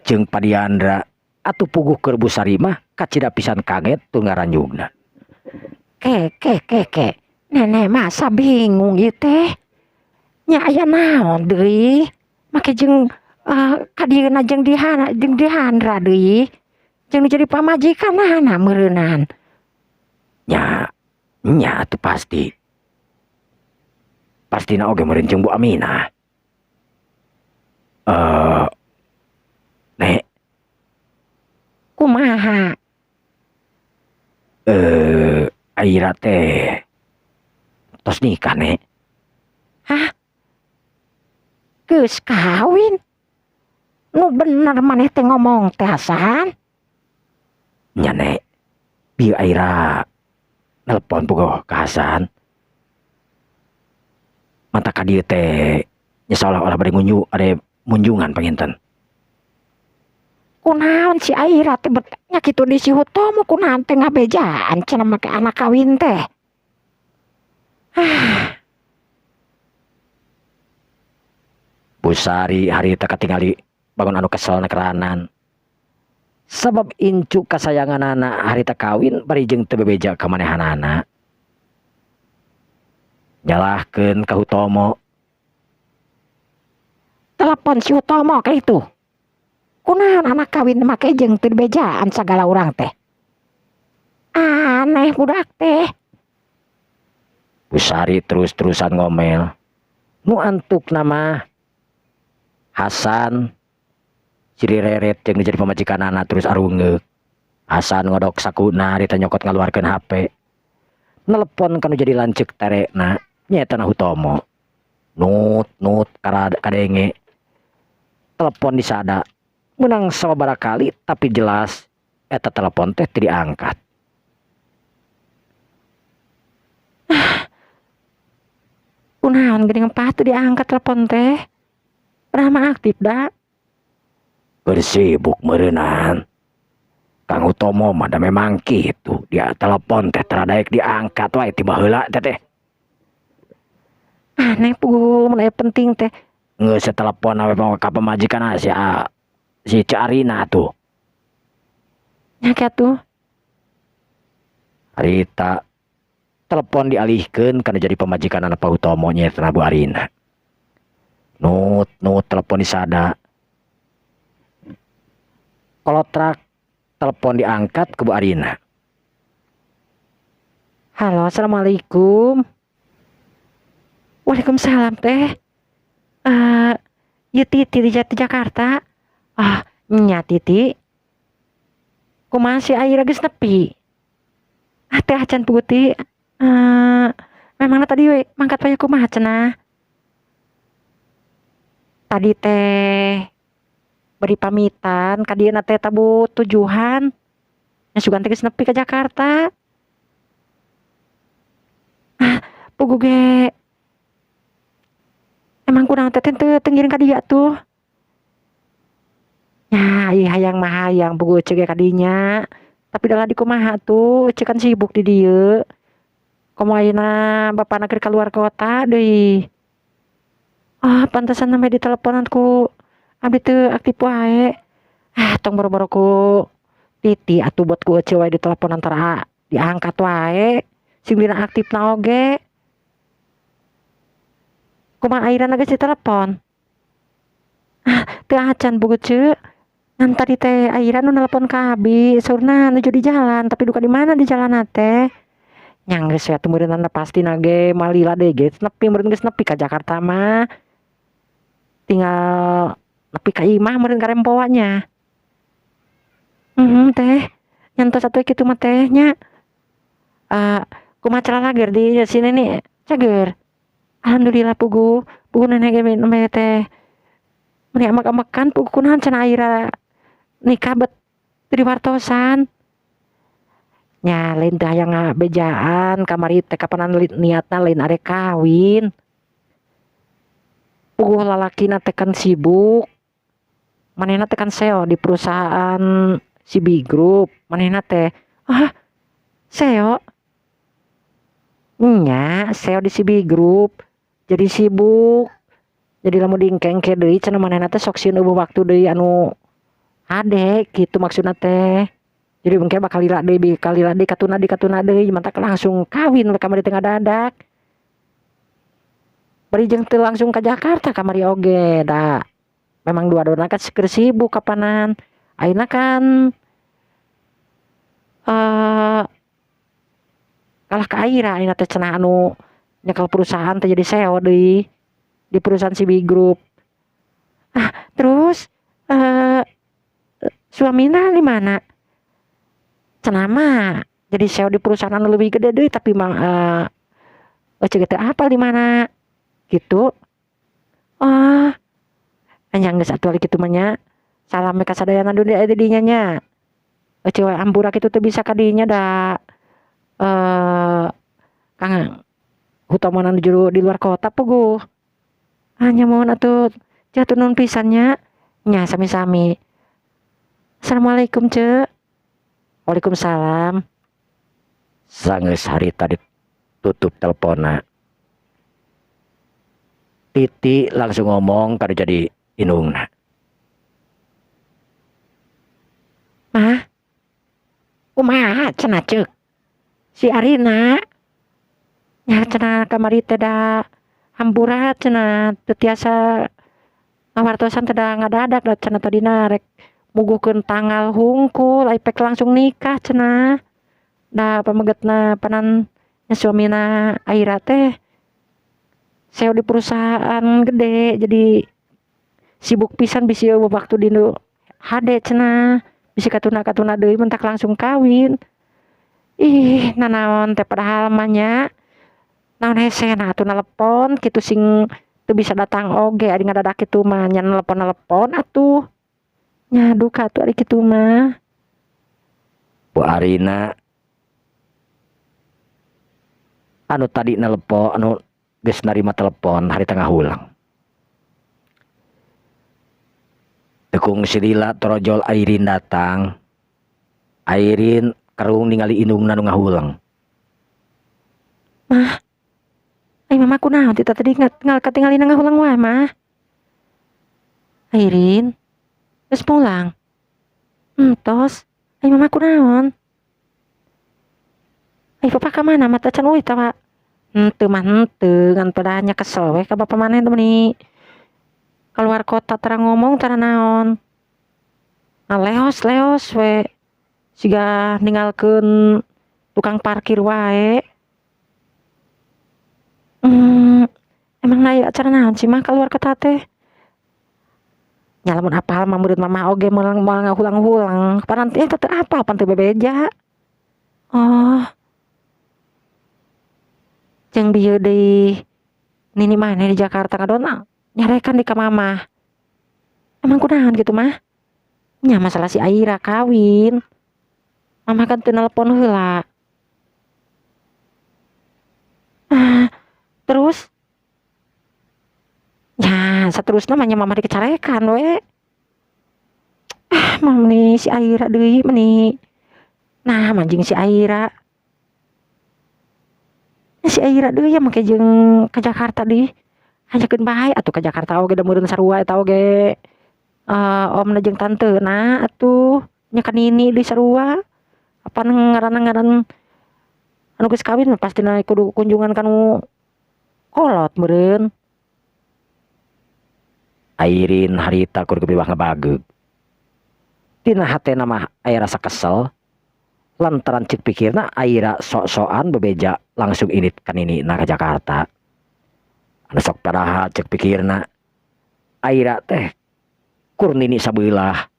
jeung Padiandra atuh puguh keur Bu Sari mah kacida pisan kaget tur ngaranjugna. Ke. Nenek masa bingung ieu teh. Nya aya naon deui? Make jeung kadieuna jeung Diandra deui. Jeung jadi pamajikanana meureunan. Nya atuh pasti. Pastina oge meureun jeung Bu Aminah. Nek Kumaha? Aira teh tos nikah Nek. Hah? Geus kawin? Nu bener maneh teh ngomong teh Hasan? Nya Nek. Bieu Aira nelpon puguh ka Hasan. Manta ka dieu teh nya seolah-olah bade munjungan panginten. Kunaon si Aira teh nya kitu di si Hutomo kunaon teh ngabejaan cenah make anak kawin teh. Bu Sari harita katingali bangun anu kesel nekeranan. Sabab incu kasayanganana harita kawin bari jeung teu bebeja ka manehanana. Nyalahkeun ka Hutomo. Telepon si Hutomo ka itu. Kunaon anak kawin make jeung teu bejaan sagala urang teh. Aneh budak teh. Bu Sari terus-terusan ngomel. Nu antuk nama Hasan ciri reret jeung jadi pamajikanana terus arungeuk. Hasan ngodok sakuna harita nyokot ngaluarkeun HP. Nelepon kanu jadi lanceuk tarekna nyaeta Hutomo. Nut kadenge. Telepon disada. Menang sababaraha kali tapi jelas eta telepon teh teu diangkat. Kunaon geuning empah teu diangkat telepon teh? Pernah mah aktif da. Bersibuk meureunan. Kang Hutomo mah da memang kitu. Dia telepon teh tara daek diangkat wae tiba heula teh. Aneh puguh mun aya penting teh. Geus telepon awe ka pamajikanna si Carina tuh. Nya kitu. Harita telepon dialihkan karena jadi pemajikan anak Pak Utomo nyetna Bu Arina. Nut telepon disada. Kolotrak telepon diangkat ke Bu Arina. Halo, assalamualaikum. Waalaikumsalam teh. Ya Titi di Jakarta. Nya Titi. Kumaha si air geus nepi. Teh acan putih. Memangna tadi we mangkat wae kumaha cenah. Tadi teh beri pamitan ka dieuna teh tabu tujuan. Nya sugan teh geus nepi ka Jakarta. Pugu ge. Emang kurang teh teu ngiring ka dieu tuh. Ya, iya hayang mah hayang pugu cege ka dinya. Tapi dalah di kumaha tuh, cek kan sibuk di dieu. Komo ayeuna bapana keur kaluar kota deui. Pantesan namanya diteleponan ku abdi teu aktif wae. Tong boro-boro ku Titi atuh buat ku ece wae diteleponan tara diangkat wae. Sing dina aktifna oge. Kumaha ayeuna geus ditelepon. Teu acan pugu ceuk. Ngan tadi teh ayeuna nu nelpon ka abi, saurna nuju di jalan, tapi duka di mana di jalan teh. Nyang geus ya teu meureunna pastina ge malila deui ge nepi meureun geus nepi ka Jakarta mah. Tinggal nepi ka imah meureun ka rempoa nya. Teh. Nyantos atuh kitu mah teh nya. Kumaha calala ger di sini nih cager. Alhamdulillah pugu nenek ge namanya teh. Meni amek-amekan pugu kunaon cenah ayeuna nikah bet teu diwartosan. Nya lain teh hayang ngabejaan kamari teh kapanan niatna lain arek kawin. Puguh lalakina teh kan sibuk. Manehna teh kan SEO di perusahaan CB Group. Manehna teh SEO. Nya SEO di CB Group. Jadi sibuk. Jadi lamun diengke-engke deui cenah manehna teh sok sieun eueuh waktu deui anu ade gitu maksudna teh. Jadi mungkin bakal lila deui katuna deui mantak langsung kawin we kamari teh ngadadak. Bari jeung teu langsung ka Jakarta kamari oge da. Memang dua-duana kan keur sibuk kapanan. Ayeuna kan kalah ka Aira ayeuna teh cenah anu nyekel perusahaan teh jadi SEO deui di perusahaan CB Group. Terus suamina di mana? Cenah mah jadi SEO di perusahaan anu lebih gede deui tapi mah ceuk teh apal di mana gitu. Anyang geus atuh kitu mah nya. Salam ka sadayana dunia aya di dinya nya. Ece wae ampura kitu teh bisa ka dinya da Kang Hutomo nuju di luar kota puguh. Nya mohon atuh jatuh nun pisannya. Nya sami-sami. Assalamualaikum ceuk. Waalaikumsalam. Sanggeus harita ditutup teleponna. Titi langsung ngomong kada jadi inungna. Mah, kumaha cenah ceuk? Si Arina. Nya cenah kamari teh da hampura cenah teu tiasa ngawartosan teh da ngadadak da cenah tadina rek muguhkeun tanggal hungkul ai pek langsung nikah cenah. Da pamegetna panan nya suamina Aira teh SEO di perusahaan gede jadi sibuk pisan bisi waktu dinu hade cenah. Bisi katuna deui mentak langsung kawin. Nanaon teh padahal mah nya naon hese nah atuh nelepon kitu sing teu bisa datang oge ari ngadadak kitu mah nya nelepon atuh. Nya duka atuh ari kitu mah. Bu Arina anu tadi nelepon anu geus narima telepon hari tengah hulang. Tekung si Lila torojol Airin datang. Airin karung ningali indungna nu ngahulang. Mah, ai mama kunaon tita tadi katingalin ngahulang wae mah. Airin, geus pulang. Tos, ai mama kunaon? papa ka mana mata can euy tah henteu mah henteu ngan pedahnya kesel we ka bapa maneh tuh meni keluar kota tara ngomong tara naon. Nah, leos we siga ninggalkeun tukang parkir wae. Emang aya acara naon sih mah keluar kota teh? Nya lamun apal mah murid mama oge melang ngahulang-hulang. Paranti teu apal pan teu bebeja. Oh, jeung bieu deui nini maneh di Jakarta ngadona nyarekan di ka mamah. Emang kunaon gitu mah? Nya masalah si Aira kawin. Mama kan teu nelpon heula. Terus ya saterusna mah nya mama dikecarekan we. Mah meni si Aira deui meni. Nah, manjing si Aira. Si Aira deui ya make jeung ka Jakarta di hajakeun bae atuh ka Jakarta oge da meureun sarua eta oge. Omna jeung tantena atuh nya ka nini di sarua. Apa ngaran anu geus kawin mah pastina kudu kunjungan kanu kolot meureun. Airin harita kur kebewah ngabageug. Dina hatena mah aya rasa kesel lantaran cek pikirna Aira sok-sokan bebeja langsung init kan ini na ka Jakarta. Anu sok padahal cek pikirna Aira teh kur nini sabeulah.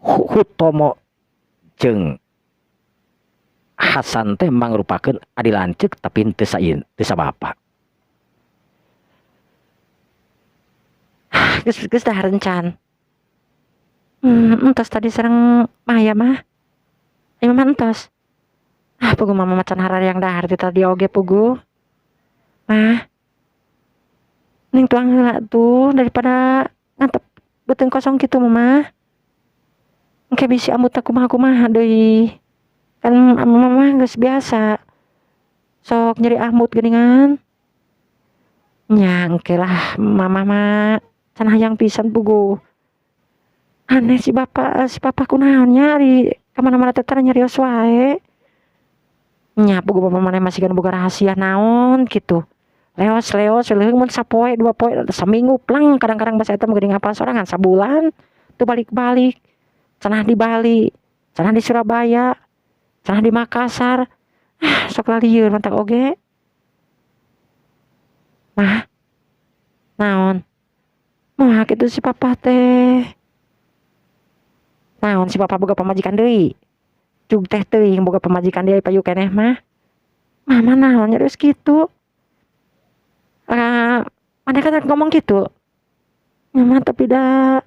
Hutomo jeung Hasan teh mangrupakeun adi lanceuk tapi teu sabapa. Geus dah rencan. Entos tadi sareng Maya mah. Ieu mah entos. Puguh mama macan harariang dahar ti tadi oge puguh. Mah. Ning tuang heula tuh daripada ngantep beuteung kosong kitu mah. Engke bisi ambut kumaha-kumaha deui. Kan mama geus biasa. Sok nyeri ahmut geuningan. Nya engke lah mama mah can hayang pisan puguh. Aneh si papa kunaon nya ari ka mana-mana teh tara nyarios wae. Nya puguh bapa maneh masih kan boga rahasia naon gitu. Leos leuweung mun sapoe 2 poe saminggu plang kadang-kadang basa eta mah geuning hafal sorangan sabulan teu balik-balik. Cenah di Bali, cenah di Surabaya, cenah di Makassar. Sok lalieur mantak oge. Mah. Naon? Moal kitu si papa teh. Naon si papa boga pamajikan deui. Jug teh teuing boga pamajikan deui payu keneh mah. Mama naon nya geus kitu. Maneh kan ngomong gitu. Nya mah tapi da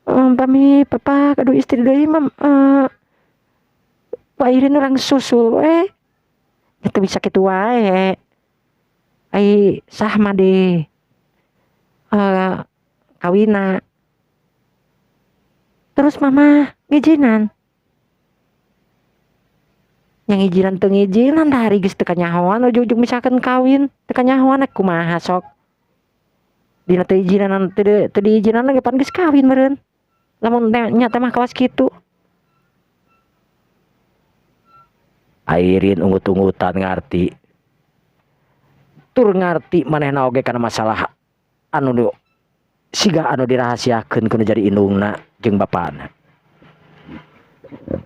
pami papa kadu istri deui mah Pak Irin orang susul we. Ya teu bisa kitu wae. Ai sah mah de kawina. Terus mama ngijinan. Yang ngijinan teu ngijinan dari geus teu kanyahoan ujug-ujug misalkan kawin teu kanyahoan kumaha sok. Dina teu ijinan teu diijinan ge pan geus kawin meureun. Lamun nya teh mah kawas kitu. Airin ungut-ungutan ngarti. Tur ngarti manehna oge kana masalah anu siga anu dirahasiakeun kudu jadi indungna jeung bapana.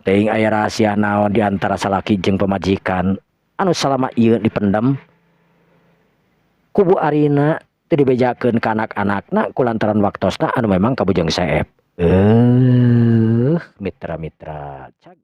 Teuing aya rahasia naon di antara salaki jeung pamajikan anu salama ieu dipendem. Kubu Arina teu dibejakeun ka anak-anakna kulantaran waktosna anu memang kabujang saeb. Mitra-mitra.